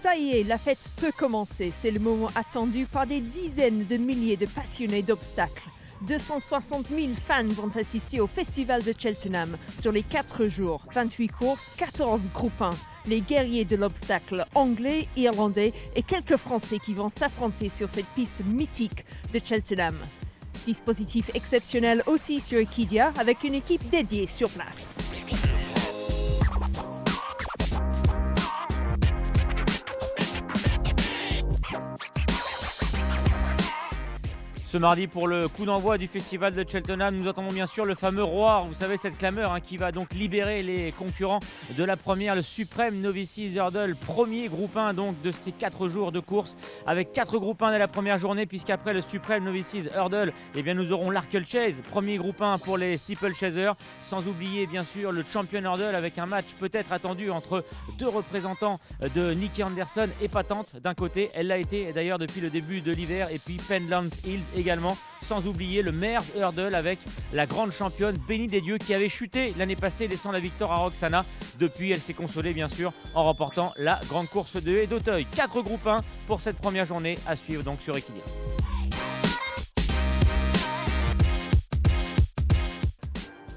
Ça y est, la fête peut commencer. C'est le moment attendu par des dizaines de milliers de passionnés d'obstacles. 260 000 fans vont assister au Festival de Cheltenham sur les 4 jours. 28 courses, 14 groupes 1. Les guerriers de l'obstacle anglais, irlandais et quelques Français qui vont s'affronter sur cette piste mythique de Cheltenham. Dispositif exceptionnel aussi sur Equidia avec une équipe dédiée sur place. Ce mardi, pour le coup d'envoi du Festival de Cheltenham, nous attendons bien sûr le fameux Roar. Vous savez, cette clameur qui va donc libérer les concurrents de la première, le Supreme Novices Hurdle, premier groupe 1 donc de ces 4 jours de course, avec 4 groupes 1 dès la première journée, puisqu'après le Supreme Novices Hurdle, eh bien, nous aurons l'Arcle Chase, premier groupe 1 pour les Steeple Chasers, sans oublier bien sûr le Champion Hurdle avec un match peut-être attendu entre deux représentants de Nicky Anderson, épatante d'un côté, elle l'a été d'ailleurs depuis le début de l'hiver, et puis Penlands Hills également, sans oublier le Mares Hurdle avec la grande championne Bénie des Dieux qui avait chuté l'année passée laissant la victoire à Roxana. Depuis, elle s'est consolée bien sûr en remportant la grande course de haie d'Auteuil. 4 groupes 1 pour cette première journée à suivre donc sur Equidia.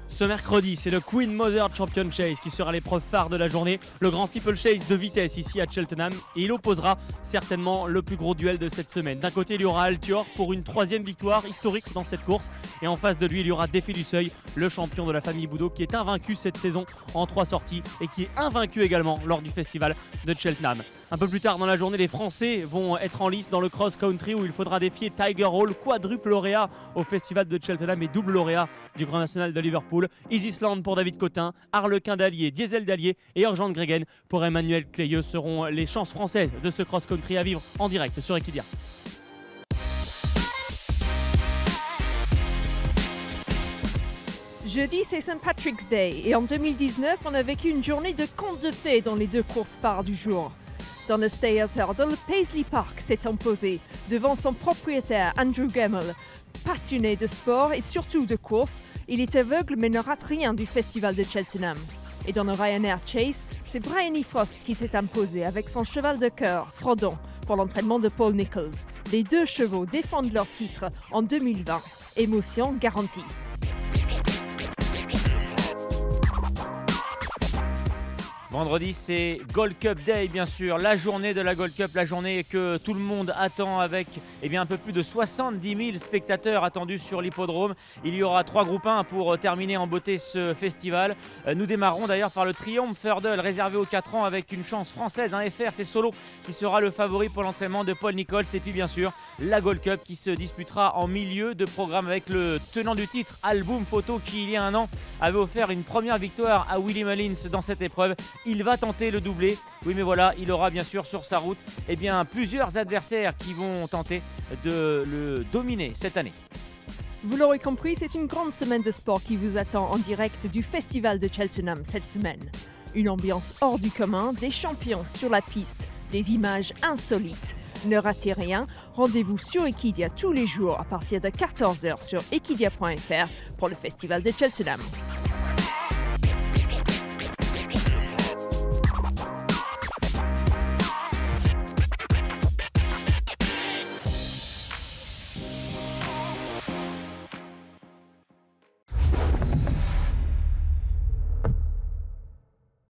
Ce mercredi, c'est le Queen Mother Champion Chase qui sera l'épreuve phare de la journée. Le grand steeple chase de vitesse ici à Cheltenham, et il opposera certainement le plus gros duel de cette semaine. D'un côté, il y aura Altior pour une 3e victoire historique dans cette course, et en face de lui, il y aura Défi du Seuil, le champion de la famille Boudot qui est invaincu cette saison en 3 sorties et qui est invaincu également lors du festival de Cheltenham. Un peu plus tard dans la journée, les Français vont être en lice dans le cross-country où il faudra défier Tiger Hall, quadruple lauréat au festival de Cheltenham et double lauréat du Grand National de Liverpool. Easysland pour David Cotin, Harlequin d'Allier, Diesel d'Allier et Urgent Gregen pour Emmanuel Clayeux seront les chances françaises de ce cross-country à vivre en direct sur Equidia. Jeudi, c'est St. Patrick's Day et en 2019, on a vécu une journée de contes de fées dans les 2 courses phares du jour. Dans le Stayers Hurdle, Paisley Park s'est imposé devant son propriétaire Andrew Gemmell. Passionné de sport et surtout de course, il est aveugle mais ne rate rien du festival de Cheltenham. Et dans le Ryanair Chase, c'est Bryony Frost qui s'est imposé avec son cheval de cœur, Frodon, pour l'entraînement de Paul Nicholls. Les 2 chevaux défendent leur titre en 2020. Émotion garantie. Vendredi, c'est Gold Cup Day, bien sûr, la journée de la Gold Cup, la journée que tout le monde attend avec un peu plus de 70 000 spectateurs attendus sur l'hippodrome. Il y aura 3 groupes 1 pour terminer en beauté ce festival. Nous démarrerons d'ailleurs par le Triumph Hurdle réservé aux 4 ans avec une chance française, un FR, c'est Solo qui sera le favori pour l'entraînement de Paul Nicholls. Et puis bien sûr, la Gold Cup qui se disputera en milieu de programme avec le tenant du titre, Album Photo, qui il y a un an avait offert une première victoire à Willie Mullins dans cette épreuve. Il va tenter le doublé, oui mais voilà, il aura bien sûr sur sa route plusieurs adversaires qui vont tenter de le dominer cette année. Vous l'aurez compris, c'est une grande semaine de sport qui vous attend en direct du Festival de Cheltenham cette semaine. Une ambiance hors du commun, des champions sur la piste, des images insolites. Ne ratez rien, rendez-vous sur Equidia tous les jours à partir de 14h sur equidia.fr pour le Festival de Cheltenham.